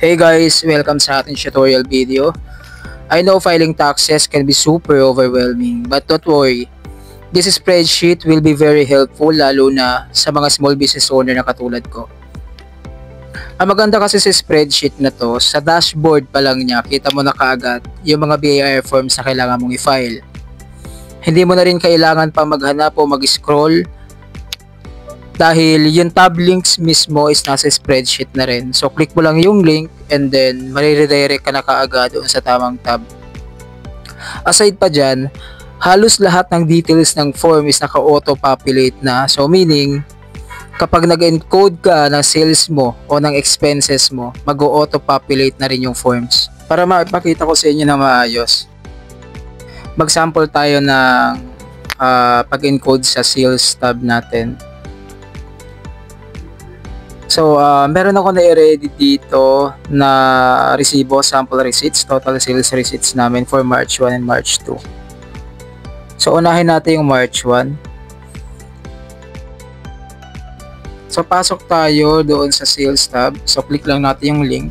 Hey guys, welcome sa ating tutorial video. I know filing taxes can be super overwhelming, but don't worry. This spreadsheet will be very helpful lalo na sa mga small business owner na katulad ko. Ang maganda kasi sa spreadsheet na to, sa dashboard pa lang niya, kita mo na kaagad yung mga BIR forms na kailangan mong i-file. Hindi mo na rin kailangan pa maghanap o mag-scroll dahil yung tab links mismo is nasa spreadsheet na rin. So click mo lang yung link and then mariredirect ka na kaagad doon sa tamang tab. Aside pa dyan, halos lahat ng details ng form is naka-auto-populate na. So meaning, kapag nag-encode ka ng sales mo o ng expenses mo, mag-auto-populate na rin yung forms. Para mapakita ko sa inyo na maayos, mag-sample tayo ng pag-encode sa sales tab natin. So, meron ako na-ready dito na resibo, sample receipts, total sales receipts namin for March 1 and March 2. So, unahin natin yung March 1. So, pasok tayo doon sa sales tab. So, click lang natin yung link.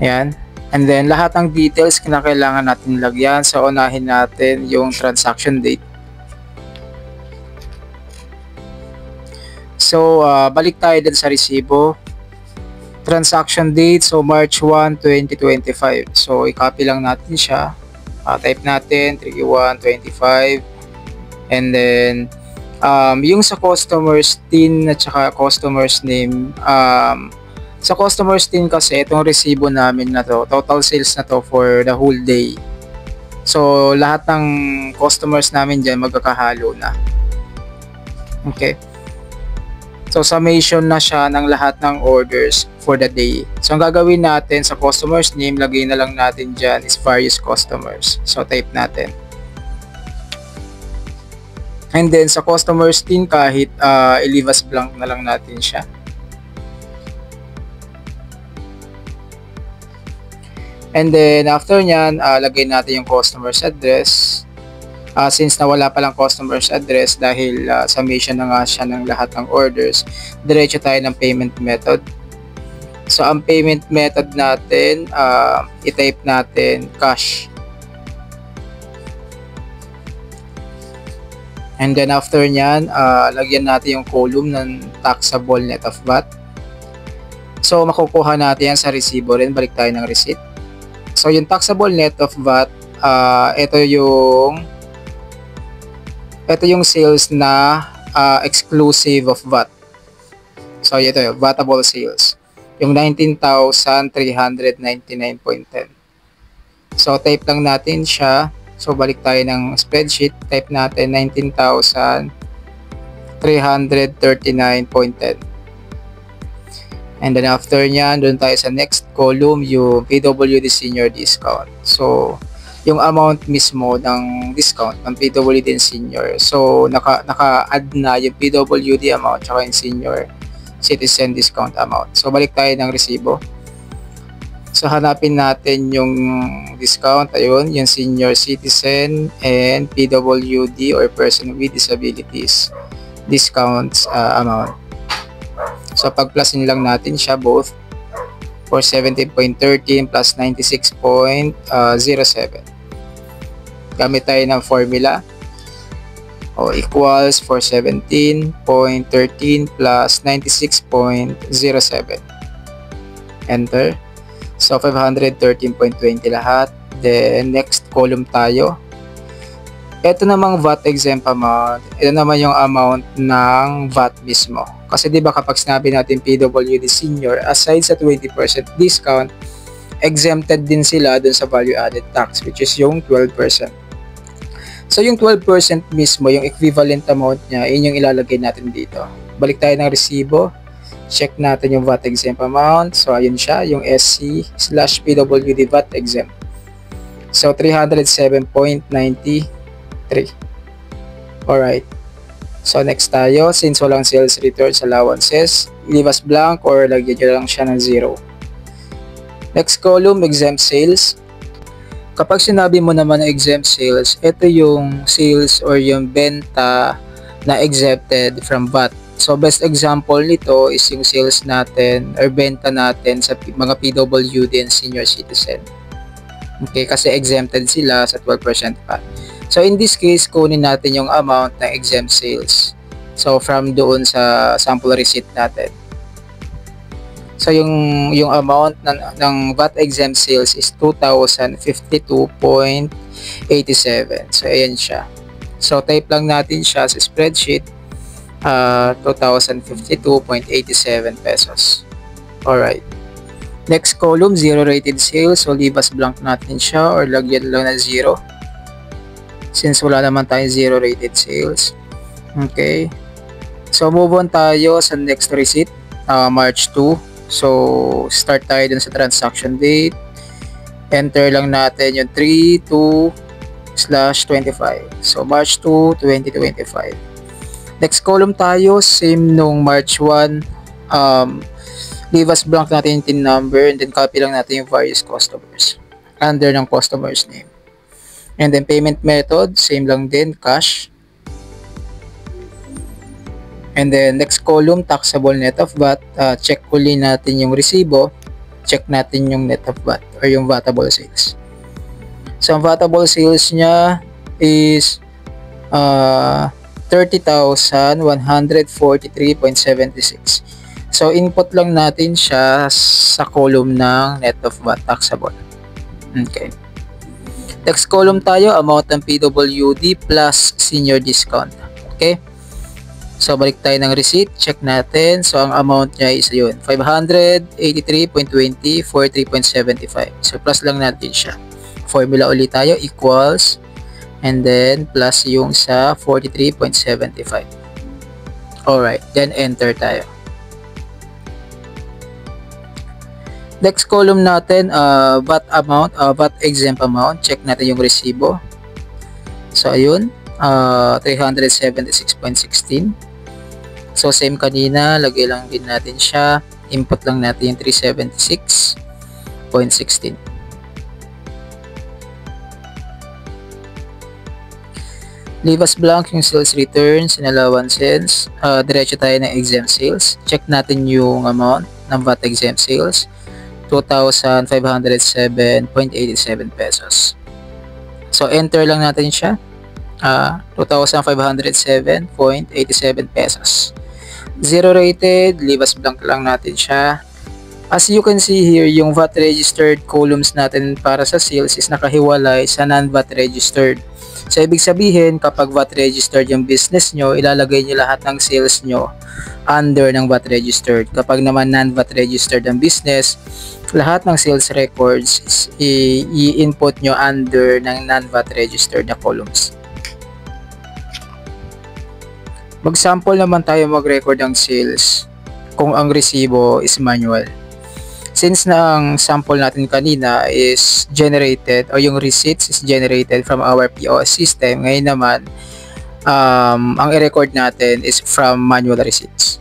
Ayan. And then, lahat ng details kinakailangan natin lagyan. So, unahin natin yung transaction date. So, balik tayo din sa resibo. Transaction date, so March 1, 2025. So, i-copy lang natin siya. Type natin 3125. And then, yung sa customer's TIN at saka customer's name. Sa customer's TIN kasi, itong resibo namin na to, total sales na to for the whole day. So, lahat ng customers namin dyan magkakahalo na. Okay. So, summation na siya ng lahat ng orders for the day. So, ang gagawin natin sa customer's name, lagay na lang natin dyan is various customers. So, type natin. And then, sa customer's TIN, kahit i-leave as blank na lang natin siya. And then, after nyan, lagay natin yung customer's address. Since nawala palang customer's address dahil summation na nga siya ng lahat ng orders, diretso tayo ng payment method. So, ang payment method natin, i-type natin cash. And then after nyan, lagyan natin yung column ng taxable net of VAT. So, makukuha natin yan sa resibo rin. Balik tayo ng receipt. So, yung taxable net of VAT, ito yung sales na exclusive of VAT. So, ito yung VATable sales. Yung 19,399.10. So, type lang natin siya. So, balik tayo ng spreadsheet. Type natin 19,339.10. And then after nyan, doon tayo sa next column, yung PWD senior discount. So, yung amount mismo ng discount ng PWD and senior. So, naka-add na yung PWD amount tsaka yung senior citizen discount amount. So, balik tayo ng resibo. So, hanapin natin yung discount. Ayun, yung senior citizen and PWD or person with disabilities discounts amount. So, pag-plusin lang natin siya both for 17.13 plus 96.07. Gamit tayo ng formula o equals for 17.13 plus 96.07. Enter. So, 513.20 lahat. Then, next column tayo. Ito namang VAT exempt amount. Ito naman yung amount ng VAT mismo. Kasi diba kapag sinabi natin PWD senior, aside sa 20% discount, exempted din sila dun sa value added tax, which is yung 12%. So, yung 12% mismo, yung equivalent amount niya, yun yung ilalagay natin dito. Balik tayo ng resibo. Check natin yung VAT exempt amount. So, ayun siya, yung SC/PWD VAT exempt. So, 307.93. Alright. So, next tayo. Since walang sales returns allowances, leave as blank or lagyan nyo lang siya ng 0. Next column, exempt sales. Kapag sinabi mo naman na exempt sales, ito yung sales or yung benta na exempted from VAT. So best example nito is yung sales natin or benta natin sa mga PWD and senior citizen. Okay, kasi exempted sila sa 12% pa. So in this case, kunin natin yung amount ng exempt sales. So from doon sa sample receipt natin. So yung amount ng VAT exempt sales is 2,052.87. So ayan siya. So type lang natin siya sa spreadsheet, 2,052.87 pesos. Alright. Next column, zero rated sales. So leave as blank natin siya or lagyan lang na 0. Since wala naman tayong zero rated sales. Okay. So move on tayo sa next receipt, March 2. So start tayo dun sa transaction date. Enter lang natin yung 32/25. So March 2, 2025. Next column tayo, same nung March 1. Leave as blank natin yung TIN number and then copy lang natin yung various customers under ng customer's name. And then payment method, same lang din, cash. And then next column, taxable net of VAT. Check uli natin yung resibo. Check natin yung net of VAT or yung vatable sales. So ang vatable sales niya is 30,143.76. So input lang natin siya sa column ng net of VAT taxable. Okay. Next column tayo, amount ng PWD plus senior discount. Okay. So balik tayo ng receipt, check natin. So ang amount niya is yun, 583.20, 43.75. So plus lang natin siya. Formula ulit tayo, equals, and then plus yung sa 43.75. Alright, then enter tayo. Next column natin, VAT amount, VAT exempt amount. Check natin yung resibo. So ayun, 376.16. So same kanina, lagay lang din natin siya. Input lang natin yung 376.16. Leave as blank yung sales returns and allowances. Diretso tayo ng exempt sales. Check natin yung amount ng VAT exempt sales. 2,507.87 pesos. So enter lang natin siya. 2,507.87 pesos. Zero rated, leave as blank lang natin siya. As you can see here, yung VAT registered columns natin para sa sales is nakahiwalay sa non-VAT registered. So ibig sabihin, kapag VAT registered yung business nyo, ilalagay nyo lahat ng sales nyo under ng VAT registered. Kapag naman non-VAT registered ang business, lahat ng sales records is i-input nyo under ng non-VAT registered na columns. Mag-sample naman tayo mag-record ng sales kung ang resibo is manual. Since na ang sample natin kanina is generated or yung receipts is generated from our POS system, ngayon naman ang i-record natin is from manual receipts.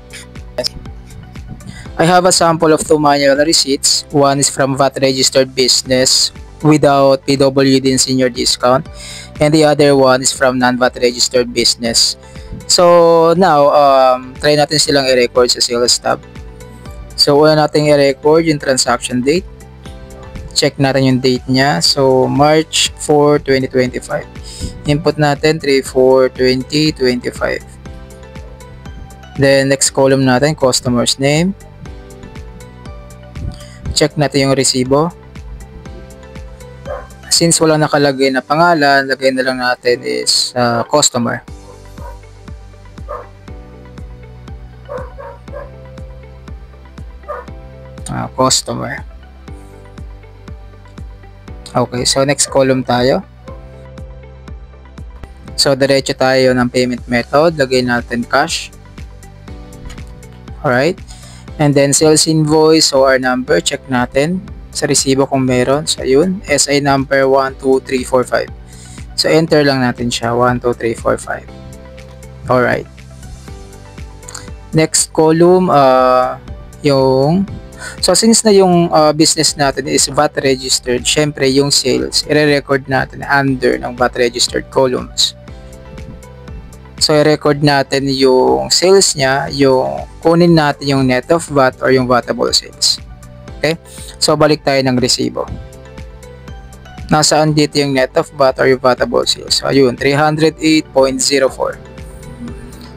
I have a sample of 2 manual receipts. One is from VAT registered business without PWD and senior discount, and the other one is from non-VAT registered business. So now, try natin silang i-record sa sales tab. So una natin i-record yung transaction date. Check natin yung date niya. So March 4, 2025. Input natin 3/4/2025. Then next column natin, customer's name. Check natin yung resibo. Since wala nakalagay na pangalan, lagay na lang natin is customer. Customer. Okay, so next column tayo. So diretso tayo ng payment method, lagay natin cash. Alright. And then sales invoice, OR number, check natin sa resibo kung meron. So yun, SI number 12345. So enter lang natin siya, 12345. Alright. Next column, so since na yung business natin is VAT registered, syempre yung sales, i-record natin under ng VAT registered columns. So, i-record natin yung sales niya, yung kunin natin yung net of VAT or yung vatable sales. Okay? So, balik tayo ng resibo. Nasaan dito yung net of VAT or yung vatable sales? So, ayun, 308.04.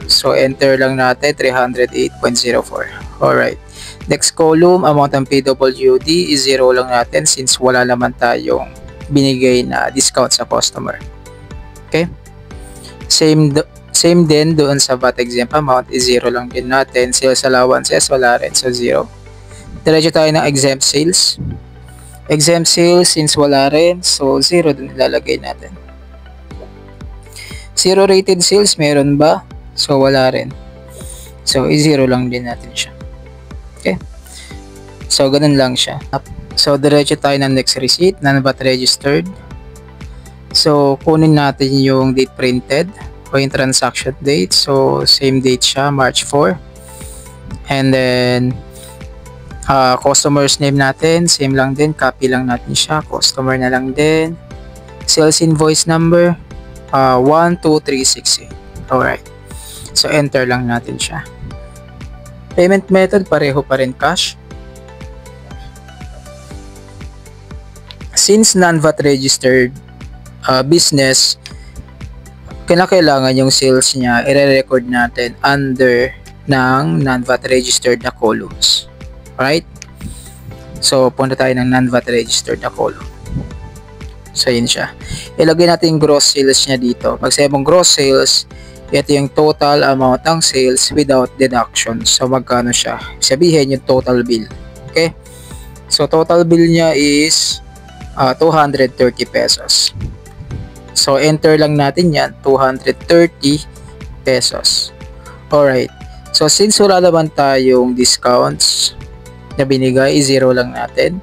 So, enter lang natin, 308.04. Alright. Next column, amount ng PWD is 0 lang natin since wala naman tayong binigay na discount sa customer. Okay? Same din doon sa VAT exempt amount is 0 lang din natin. Sales allowances, wala rin. So, 0. Diretso tayo ng exempt sales. Exempt sales, since wala rin, so 0 din ilalagay natin. Zero rated sales, meron ba? So, wala rin. So, i-0 lang din natin siya. Okay? So, ganun lang siya. So, diretso tayo ng next receipt, non-VAT registered. So, kunin natin yung date printed o yung transaction date. So, same date siya, March 4. And then, customer's name natin, same lang din, copy lang natin siya, customer na lang din. Sales invoice number, 12368. Alright. So, enter lang natin siya. Payment method, pareho pa rin cash. Since non-VAT registered business, kailangan yung sales niya, i-record natin under ng non-VAT registered na columns. Alright? So, punta tayo ng non-VAT registered na column. So, yun siya. Ilagay natin yung gross sales niya dito. Pag sabong gross sales, ito yung total amount ng sales without deductions. So, magkano siya? Sabihin yung total bill. Okay? So, total bill niya is 230 pesos. So, enter lang natin yan, 230 pesos. Alright. So, since wala naman tayong discounts na binigay, 0 lang natin.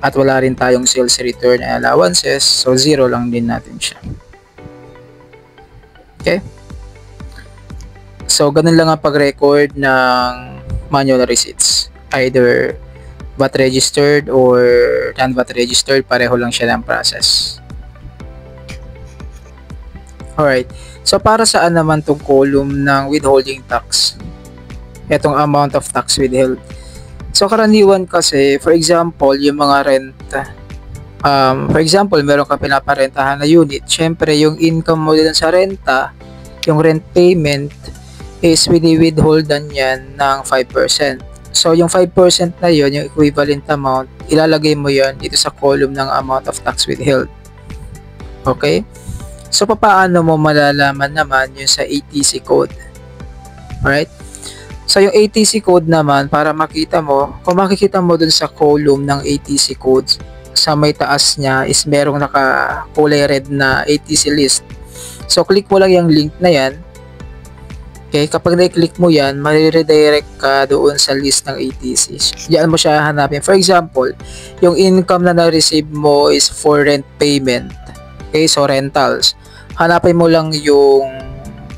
At wala rin tayong sales return allowances. So, 0 lang din natin siya. Okay? So, ganun lang ang pag-record ng manual receipts. Either VAT registered or non-VAT registered, pareho lang siya ng process. Alright. So, para saan naman itong column ng withholding tax? Itong amount of tax withheld. So, karaniwan kasi, for example, yung mga renta. For example, meron ka pinaparentahan na unit. Siyempre, yung income mo din sa renta, yung rent payment, is withholdan yan ng 5%. So, yung 5% na yun, yung equivalent amount, ilalagay mo yan dito sa column ng amount of tax withheld. Okay? So, paano mo malalaman naman yung sa ATC code? Alright? So, yung ATC code naman, para makita mo, kung makikita mo dun sa column ng ATC code, sa may taas niya is merong naka-kulay red na ATC list. So, click mo lang yung link na yan. Okay, kapag na-click mo yan, ma-redirect ka doon sa list ng ATC. Diyan mo siya hanapin. For example, yung income na na-receive mo is for rent payment. Okay, so rentals. Hanapin mo lang yung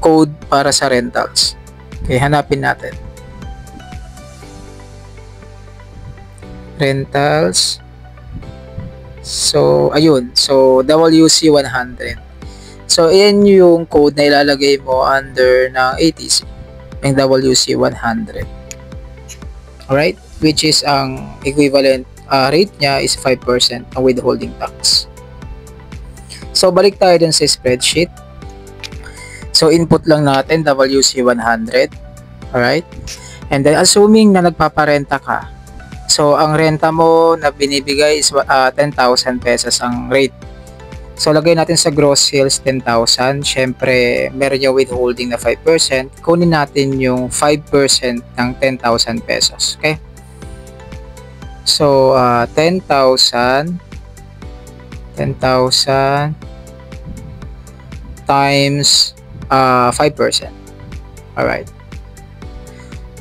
code para sa rentals. Okay, hanapin natin. Rentals. So, ayun. So, WC100. So, yan yung code na ilalagay mo under ng ATC, yung WC100. Alright? Which is ang equivalent rate niya is 5% ng withholding tax. So, balik tayo dun sa spreadsheet. So, input lang natin WC100. Alright? And then, assuming na nagpaparenta ka, so, ang renta mo na binibigay is 10,000 pesos ang rate. So, lagay natin sa gross sales 10,000. Siyempre, meron yung withholding na 5%. Kunin natin yung 5% ng 10,000 pesos. Okay? So, 10,000 times 5%. Alright.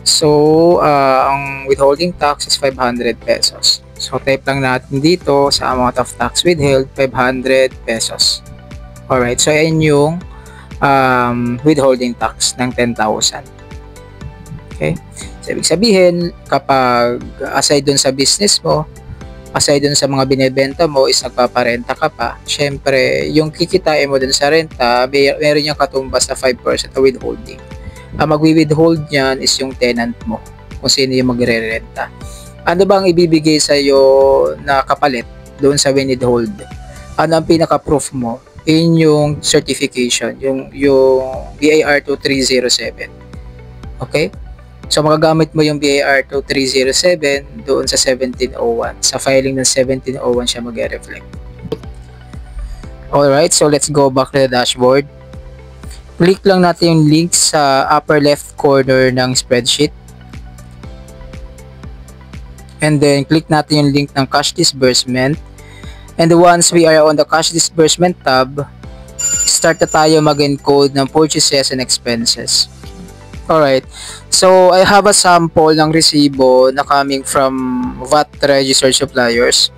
So, ang withholding tax is 500 pesos. So, type lang natin dito sa amount of tax withheld, 500 pesos. Alright, so yan yung withholding tax ng 10,000. Okay? So, ibig sabihin, kapag aside dun sa business mo, aside dun sa mga binebenta mo is nagpaparenta ka pa, syempre, yung kikitain mo dun sa renta, meron yung katumbas na 5% na withholding. Ang magwi-withhold niyan is yung tenant mo, kung sino yung magre-renta. Ano bang ibibigay sa'yo na kapalit doon sa withhold? Ano ang pinaka-proof mo? In yung certification, yung BAR 2307. Okay? So, magagamit mo yung BAR 2307 doon sa 1701. Sa filing ng 1701 siya mag-reflect. Alright, so let's go back to the dashboard. Click lang natin yung link sa upper left corner ng spreadsheet. And then, click natin yung link ng cash disbursement. And once we are on the cash disbursement tab, start na tayo mag-encode ng purchases and expenses. Alright, so I have a sample ng resibo na coming from VAT registered suppliers.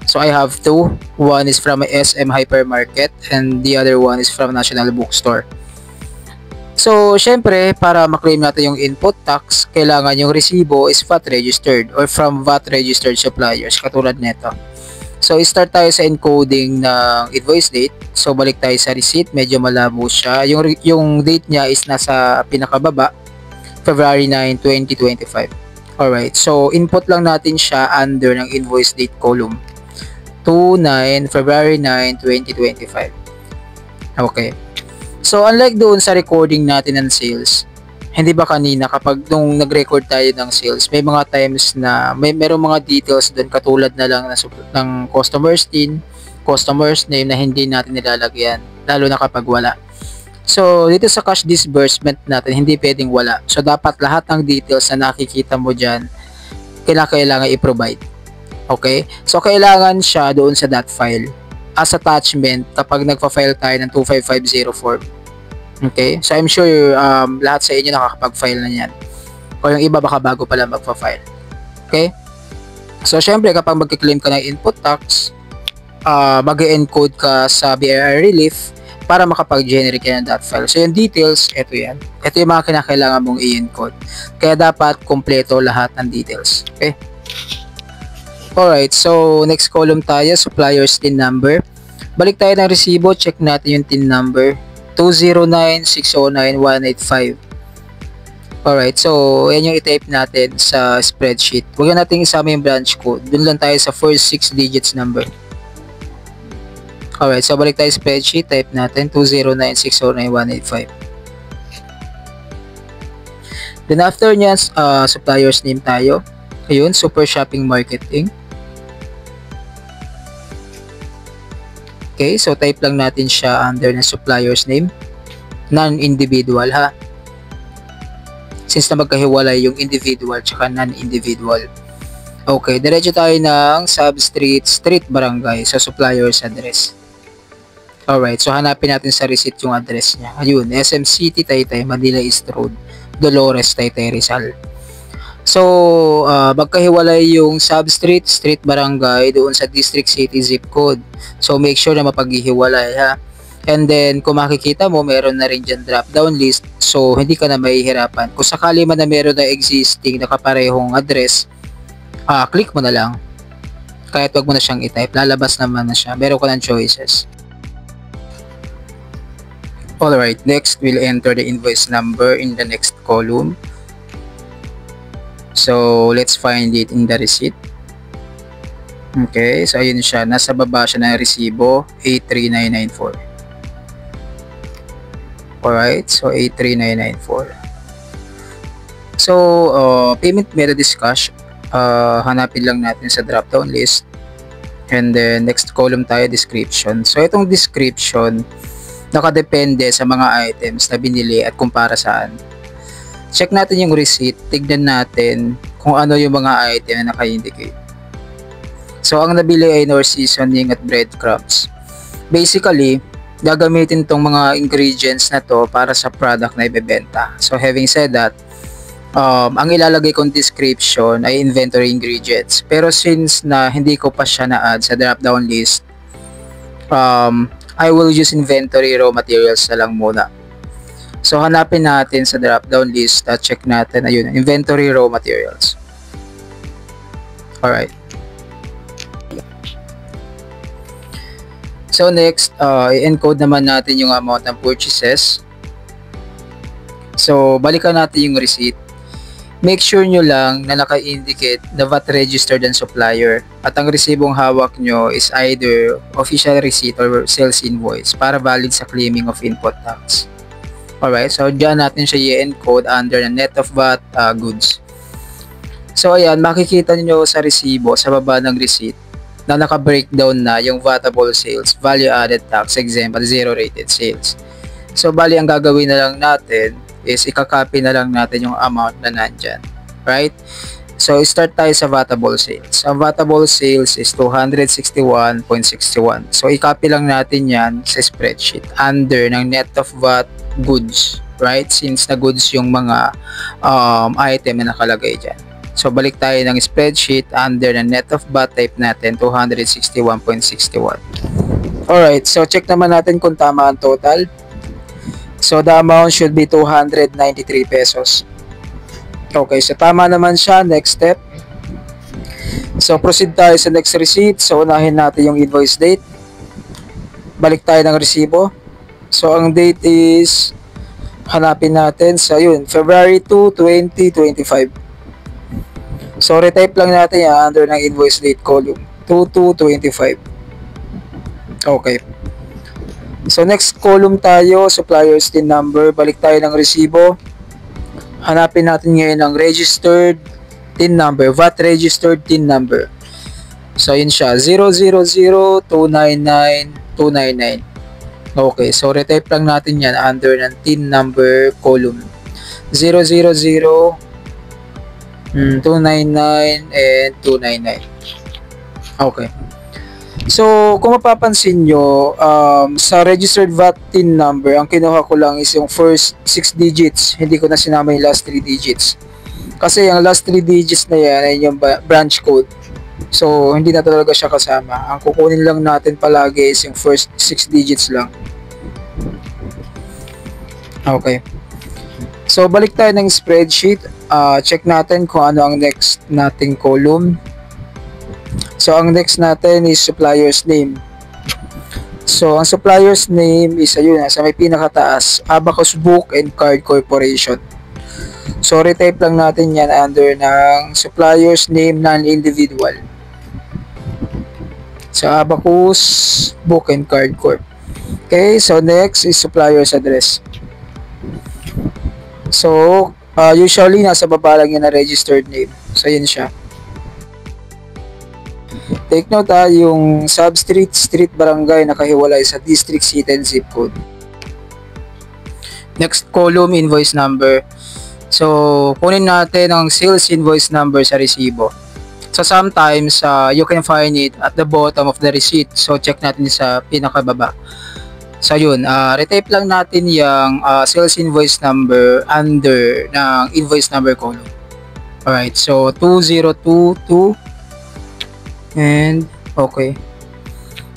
So I have two. One is from SM Hypermarket and the other one is from National Bookstore. So, syempre, para maklaim natin yung input tax, kailangan yung resibo is VAT registered or from VAT registered suppliers, katulad nito. So, start tayo sa encoding ng invoice date. So, balik tayo sa receipt. Medyo malabo siya. Yung date niya is nasa pinakababa, February 9, 2025. Alright, so input lang natin siya under ng invoice date column. 29 February 9, 2025. Okay. So, unlike doon sa recording natin ng sales, hindi ba kanina kapag nung nag-record tayo ng sales, may mga times na merong mga details doon katulad na lang ng customer's name, customer's name na hindi natin nilalagyan, lalo na kapag wala. So, dito sa cash disbursement natin, hindi pwedeng wala. So, dapat lahat ng details na nakikita mo dyan, kailangan i-provide. Okay? So, kailangan siya doon sa that file as attachment kapag nagpa-file tayo ng 2550 form. Okay? So, I'm sure lahat sa inyo nakakapag-file na yan. O yung iba baka bago pala magpa-file. Okay? So, syempre kapag magkiklaim ka ng input tax, mag-encode ka sa BIR relief para makapag-generate ka ng that file. So, yung details, ito yan. Ito yung mga kinakailangan mong i-encode. Kaya dapat kompleto lahat ng details. Okay? Alright, so next column tayo, supplier's TIN number. Balik tayo ng resibo, check natin yung TIN number. 209609185. Alright, so yan yung i-type natin sa spreadsheet. Huwag natin isama yung branch code. Doon lang tayo sa first 6 digits number. Alright, so balik tayo sa spreadsheet, type natin 209609185. Then after nyan, supplier's name tayo. Ayun, Super Shopping Marketing. Okay, so type lang natin siya under ng supplier's name. Non-individual ha. Since na magkahiwalay yung individual tsaka non-individual. Okay, diretso tayo ng substreet, street, barangay sa supplier's address. Alright, so hanapin natin sa receipt yung address niya. Ayun, SM City, Taytay, Manila East Road, Dolores, Taytay, Rizal. So, magkahiwalay yung substreet, street, barangay doon sa district, city, zip code. So, make sure na mapaghihiwalay ha. And then, kung makikita mo, meron na rin dyan drop down list. So, hindi ka na mahihirapan. Kung sakali man na meron na existing na kaparehong address, click mo na lang. Kahit wag mo na siyang i-type, lalabas naman na siya. Meron ka ng choices. Alright, next, we'll enter the invoice number in the next column. So, let's find it in the receipt. Okay, so ayun siya. Nasa baba siya ng resibo, 83994. Alright, so 83994. So, payment method is cash. Hanapin lang natin sa drop-down list. And then, next column tayo, description. So, itong description, nakadepende sa mga items na binili at kung para saan. Check natin yung receipt, tignan natin kung ano yung mga item na naka-indicate. So, ang nabili ay nor seasoning at breadcrumbs. Basically, gagamitin tong mga ingredients na to para sa product na ibebenta. So, having said that, ang ilalagay kong description ay inventory ingredients. Pero since na hindi ko pa siya na-add sa drop-down list, I will use inventory raw materials na lang muna. So, hanapin natin sa drop-down list at check natin, ayun, inventory raw materials. Alright. So next, i-encode naman natin yung amount ng purchases. So balikan natin yung receipt. Make sure nyo lang na naka-indicate na VAT registered ang supplier at ang resibong hawak nyo is either official receipt or sales invoice para valid sa claiming of input tax. Alright, so dyan natin siya i-encode under the net of VAT goods. So ayan, makikita nyo sa resibo sa baba ng receipt na naka-breakdown na yung VATable sales, value added tax exempt at zero rated sales. So bali ang gagawin na lang natin is ikakopy na lang natin yung amount na nandyan. Right? So start tayo sa VATable sales. Ang VATable sales is 261.61. So i-copy lang natin yan sa spreadsheet under ng net of VAT goods. Right? Since na goods yung mga item na nakalagay dyan. So balik tayo ng spreadsheet under the net of VAT, type natin 261.61. Alright, so check naman natin kung tama ang total. So the amount should be 293 pesos. Okay, so tama naman siya. Next step. So proceed tayo sa next receipt. So unahin natin yung invoice date. Balik tayo ng resibo. So ang date is, hanapin natin sa February 2, 2025. So retype lang natin yan under ng invoice date column 2225. Okay. So next column tayo, supplier's TIN number. Balik tayo ng resibo. Hanapin natin ngayon ang registered TIN number, VAT registered TIN number. So yun siya, 000299299. Okay, so retype lang natin yan under ng TIN number column 000 299 and 299. Okay. So, kung mapapansin nyo, sa registered VAT TIN number, ang kinuha ko lang is yung first 6 digits. Hindi ko na sinama yung last 3 digits. Kasi yung last 3 digits na yan ay yung branch code. So, hindi na talaga siya kasama. Ang kukunin lang natin palagi is yung first 6 digits lang. Okay. So, balik tayo ng spreadsheet. Check natin kung ano ang next nating column. So, ang next natin is supplier's name. So, ang supplier's name is, sa may pinakataas, Abacus Book and Card Corporation. So, retype lang natin yan under ng supplier's name non-individual. So, Abacus Book and Card Corp. Okay, so next is supplier's address. So, usually, nasa baba lang yan na registered name. So, yun siya. Take note yung substreet, street, barangay nakahiwalay sa district, city, and zip code. Next column, invoice number. So, kunin natin ang sales invoice number sa resibo. So, sometimes, you can find it at the bottom of the receipt. So, check natin sa pinakababa. So, retype lang natin yung sales invoice number under ng invoice number column. Alright, so 2022 and okay.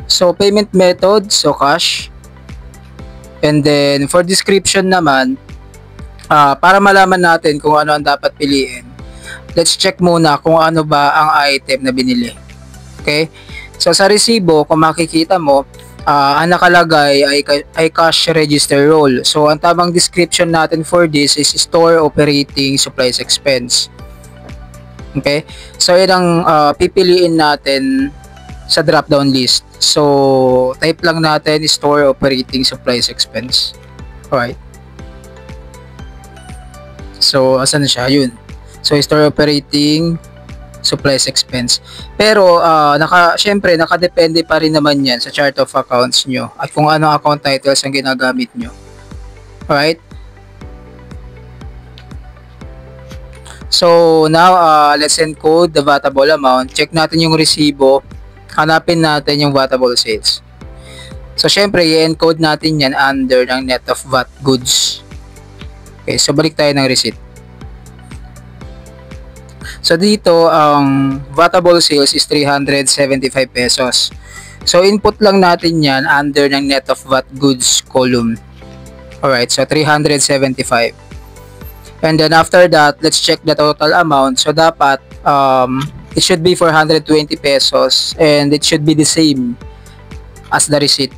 So, payment method, so cash. And then, for description naman, para malaman natin kung ano ang dapat piliin, let's check muna kung ano ba ang item na binili. Okay? So, sa resibo, kung makikita mo, ang nakalagay ay cash register roll. So, ang tamang description natin for this is store operating supplies expense. Okay? So, yun ang pipiliin natin sa drop-down list. So, type lang natin store operating supplies expense. Alright. So, asan na siya? Yun. So, store operating supplies expense. Pero, syempre, nakadepende pa rin naman yan sa chart of accounts nyo at kung anong account titles ang ginagamit nyo. Alright? So, now, let's encode the VATable amount. Check natin yung resibo. Hanapin natin yung VATable sales. So, syempre, i-encode natin yan under ng net of VAT goods. Okay, so balik tayo ng receipt. So, dito, ang VATable sales is 375 pesos. So, input lang natin yan under ng net of VAT goods column. Alright, so 375. And then after that, let's check the total amount. So, dapat, it should be 420 pesos and it should be the same as the receipt.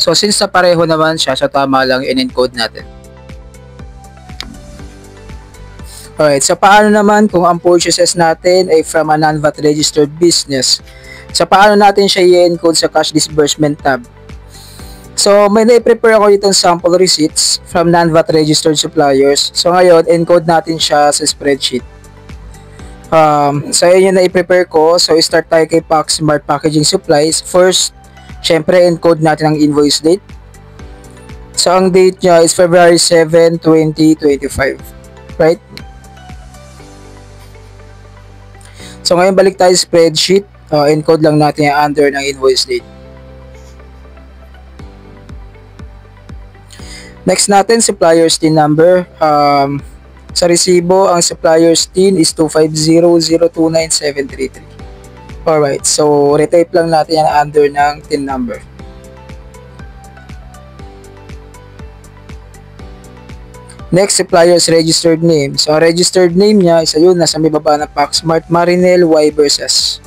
So since sa pareho naman siya, so tama lang in-encode natin. Alright, so paano naman kung ang purchases natin ay from a non-VAT registered business? So paano natin siya i-encode sa cash disbursement tab? So may na-prepare ako ditong sample receipts from non-VAT registered suppliers. So ngayon, encode natin siya sa spreadsheet. So yun yung na-prepare ko. So start tayo kay Packsmart Packaging Supplies. First, syempre encode natin ang invoice date. So ang date niya is February 7, 2025. Right? So ngayon balik tayo sa spreadsheet, encode lang natin yung under ng invoice date. Next natin, supplier's TIN number. Sa resibo, ang supplier's TIN is 250029733. Alright, so retype lang natin yung under ng TIN number. Next, supplier's registered name. So, ang registered name niya is ayun, nasa may baba ng Packsmart, Marinel Y versus.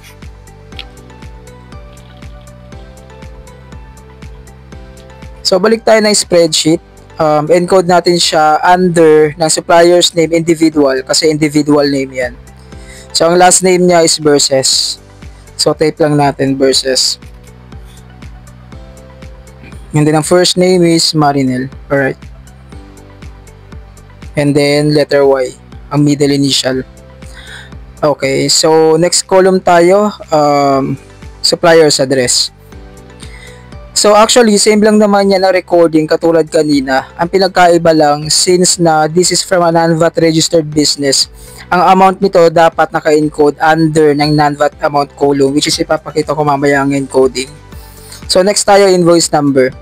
So, balik tayo ng spreadsheet. Encode natin siya under ng supplier's name individual kasi individual name yan. So, ang last name niya is versus. So, type lang natin versus. And then, ang first name is Marinel. Alright. And then letter Y, ang middle initial. Okay, so next column tayo, supplier's address. So actually, same lang naman yan ang recording katulad kanina. Ang pinagkaiba lang, since na this is from a non-VAT registered business, ang amount nito dapat naka-encode under ng non-VAT amount column, which is ipapakita ko mamaya ang encoding. So next tayo, invoice number.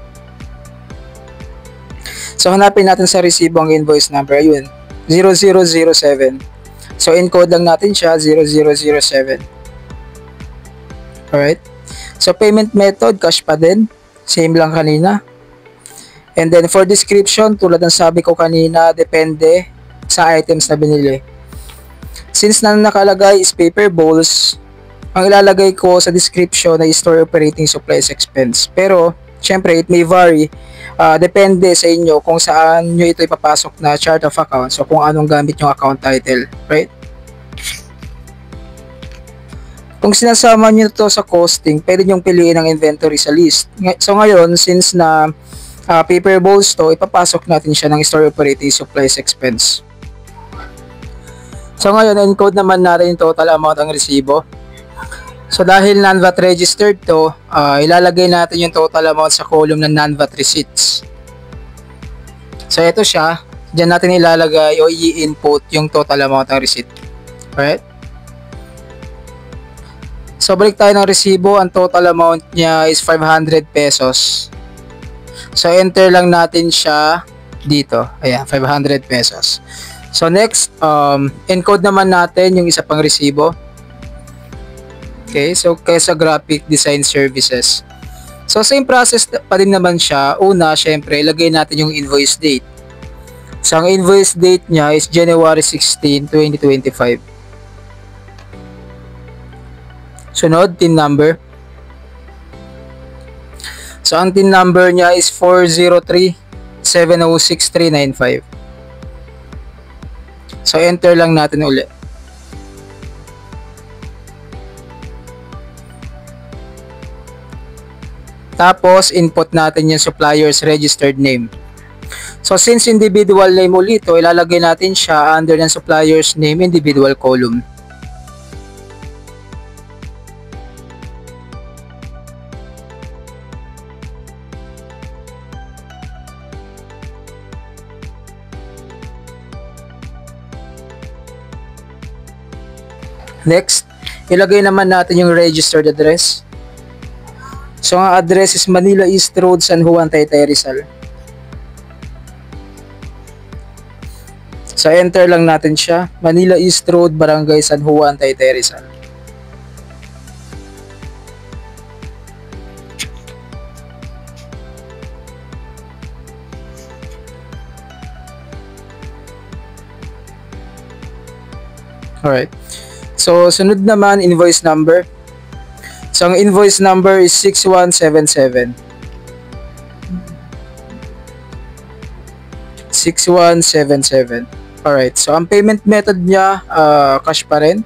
So, hanapin natin sa resibo ang invoice number. Ayun, 0007. So, encode lang natin siya, 0007. Alright. So, payment method, cash pa din. Same lang kanina. And then, for description, tulad ng sabi ko kanina, depende sa items na binili. Since na nakalagay is paper bowls, ang ilalagay ko sa description ay store operating supplies expense. Pero, syempre, it may vary. Depende sa inyo kung saan nyo ito ipapasok na chart of accounts o kung anong gamit yung account title, right? Kung sinasama nyo ito sa costing, pwede nyong piliin ang inventory sa list. So ngayon, since na paper bowls to, ipapasok natin siya ng store operating supplies expense. So ngayon, encode naman natin yung total amount ang resibo. So dahil non-VAT registered to, ilalagay natin yung total amount sa column ng non-VAT receipts. So ito siya, diyan natin ilalagay o i-input yung total amount ng receipt. Alright? So balik tayo ng resibo, ang total amount niya is 500 pesos. So enter lang natin siya dito. Ayan, 500 pesos. So next, encode naman natin yung isa pang resibo. Okay, so Kesa Graphic Design Services. So same process pa din naman siya. Una, syempre, ilagay natin yung invoice date. So ang invoice date niya is January 16, 2025. Sunod, TIN number. So ang TIN number niya is 403-706-395. So enter lang natin ulit. Tapos, input natin yung supplier's registered name. So, since individual name ulit, ilalagay natin siya under ng supplier's name individual column. Next, ilagay naman natin yung registered address. So, ang address is Manila East Road, San Juan, Taytay, Rizal. So, enter lang natin siya. Manila East Road, Barangay San Juan, Taytay, Rizal. Alright. So, sunod naman, invoice number. So, ang invoice number is 6177. 6177. Alright, so ang payment method niya, cash pa rin.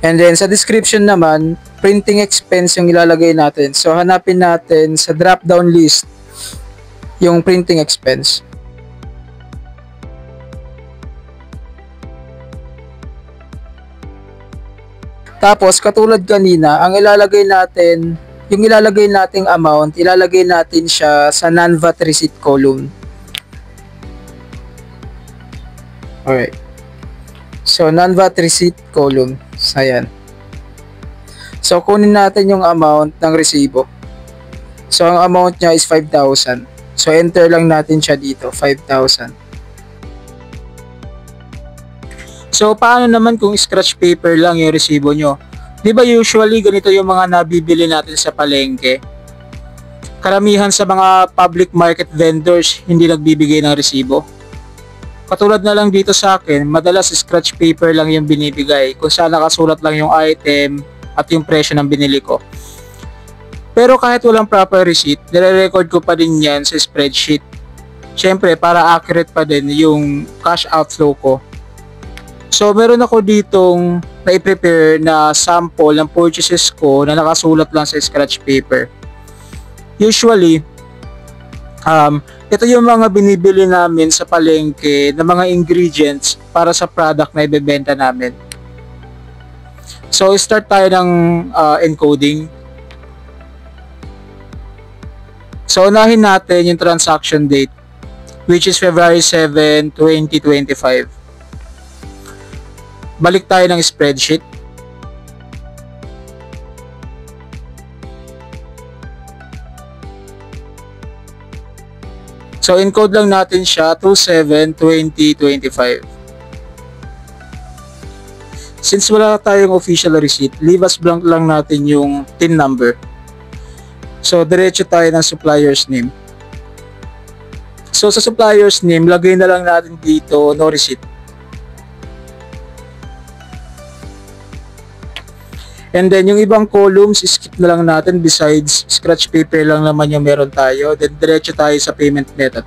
And then sa description naman, printing expense yung ilalagay natin. So hanapin natin sa drop down list yung printing expense. Tapos katulad kanina, ang ilalagay natin, yung ilalagay nating amount, ilalagay natin siya sa non-VAT receipt column. Alright. So, non-VAT receipt column. Ayan. So, kunin natin yung amount ng resibo. So, ang amount niya is 5,000. So, enter lang natin siya dito, 5,000. So, paano naman kung scratch paper lang yung resibo nyo? Di ba usually ganito yung mga nabibili natin sa palengke? Karamihan sa mga public market vendors hindi nagbibigay ng resibo. Katulad na lang dito sa akin, madalas scratch paper lang yung binibigay kung saan nakasulat lang yung item at yung presyo ng binili ko. Pero kahit walang proper receipt, nire-record ko pa din yan sa spreadsheet. Siyempre, para accurate pa din yung cash outflow ko. So, meron ako ditong na-prepare na sample ng purchases ko na nakasulat lang sa scratch paper. Usually, ito yung mga binibili namin sa palengke na mga ingredients para sa product na ibebenta namin. So, start tayo ng encoding. So, unahin natin yung transaction date, which is February 7, 2025. Balik tayo ng spreadsheet. So, encode lang natin siya 27-2025. Since wala tayong official receipt, leave us blank lang natin yung TIN number. So, diretso tayo ng supplier's name. So, sa supplier's name, lagay na lang natin dito no receipt. And then, yung ibang columns, skip na lang natin besides scratch paper lang naman yung meron tayo. Then, diretso tayo sa payment method.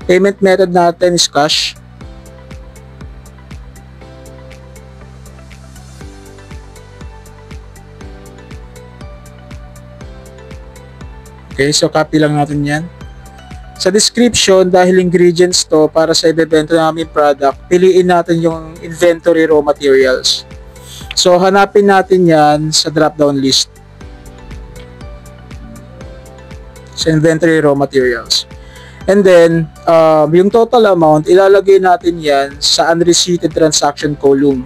Payment method natin is cash. Okay, so copy lang natin yan. Sa description, dahil ingredients to para sa ibebenta namin product, piliin natin yung inventory raw materials. So, hanapin natin yan sa drop-down list. Sa inventory raw materials. And then, yung total amount, ilalagay natin yan sa unreceipted transaction column.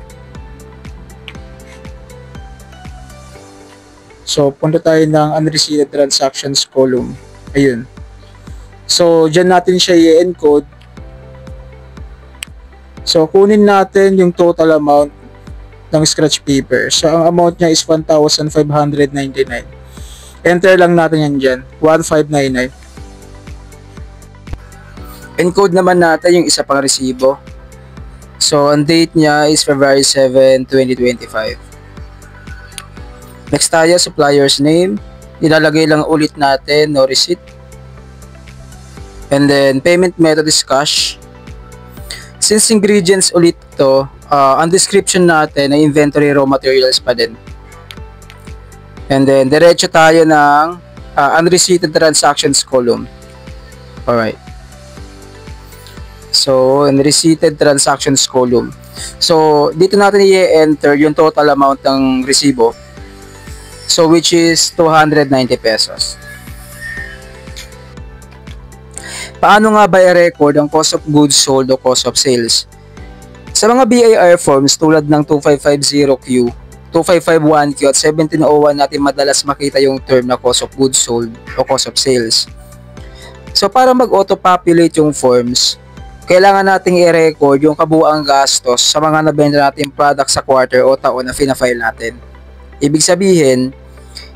So, punta tayo ng unreceipted transactions column. Ayun. So, dyan natin siya i-encode. So, kunin natin yung total amount ng scratch paper. So, ang amount niya is 1,599. Enter lang natin yan dyan. 1,599. Encode naman natin yung isa pang resibo. So, ang date niya is February 7, 2025. Next tayo, supplier's name. Ilalagay lang ulit natin, no receipt. And then, payment method is cash. Since ingredients ulit to, ang description natin ay inventory raw materials pa din. And then, diretso tayo ng unreceipted transactions column. Alright. So, unreceipted transactions column. So, dito natin i-enter yung total amount ng resibo. So, which is 290 pesos. Paano nga ba i-record ang cost of goods sold o cost of sales? Sa mga BIR forms tulad ng 2550Q, 2551Q at 1701 natin madalas makita yung term na cost of goods sold o cost of sales. So para mag-auto-populate yung forms, kailangan nating i-record yung kabuuang gastos sa mga nabenta natin product sa quarter o taon na fina-file natin. Ibig sabihin,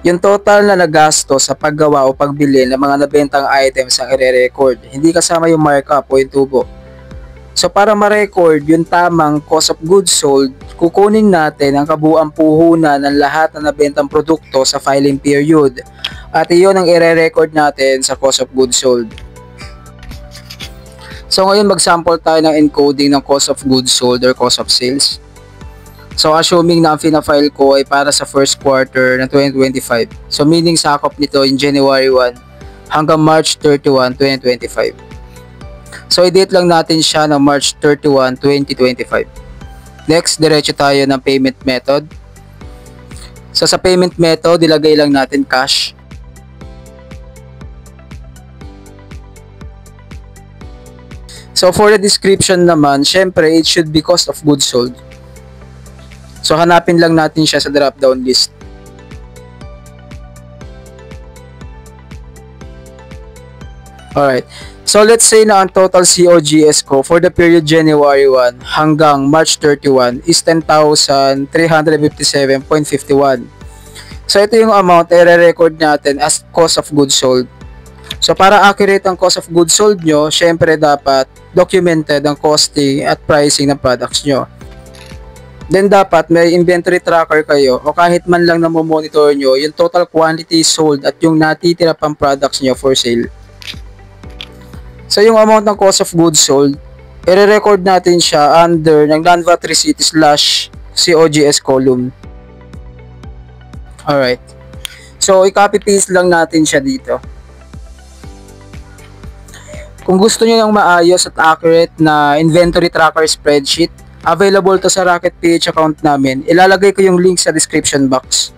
yung total na nagastos sa paggawa o pagbili ng mga nabentang items ang i-record, hindi kasama yung markup o yung tubo. So para ma-record yung tamang cost of goods sold, kukunin natin ang kabuuang puhunan ng lahat na nabentang produkto sa filing period. At iyon ang i-record natin sa cost of goods sold. So ngayon mag-sample tayo ng encoding ng cost of goods sold or cost of sales. So assuming na ang fina-file ko ay para sa first quarter ng 2025. So meaning sakop nito in January 1 hanggang March 31, 2025. So i-date lang natin siya ng March 31, 2025. Next, diretso tayo ng payment method. So sa payment method, ilagay lang natin cash. So for the description naman, syempre it should be cost of goods sold. So hanapin lang natin siya sa drop down list. Alright. So let's say na ang total COGS ko for the period January 1 hanggang March 31 is 10,357.51. So ito yung amount na i-record natin as cost of goods sold. So para accurate ang cost of goods sold nyo, syempre dapat documented ang costing at pricing ng products nyo. Then dapat may inventory tracker kayo o kahit man lang na monitor nyo yung total quantity sold at yung natitira pang products nyo for sale. So yung amount ng cost of goods sold, i-record natin siya under ng non-VAT receipt / COGS column. Alright. So i-copy paste lang natin siya dito. Kung gusto niyo ng maayos at accurate na inventory tracker spreadsheet, available to sa Rocket PH account namin. Ilalagay ko yung link sa description box.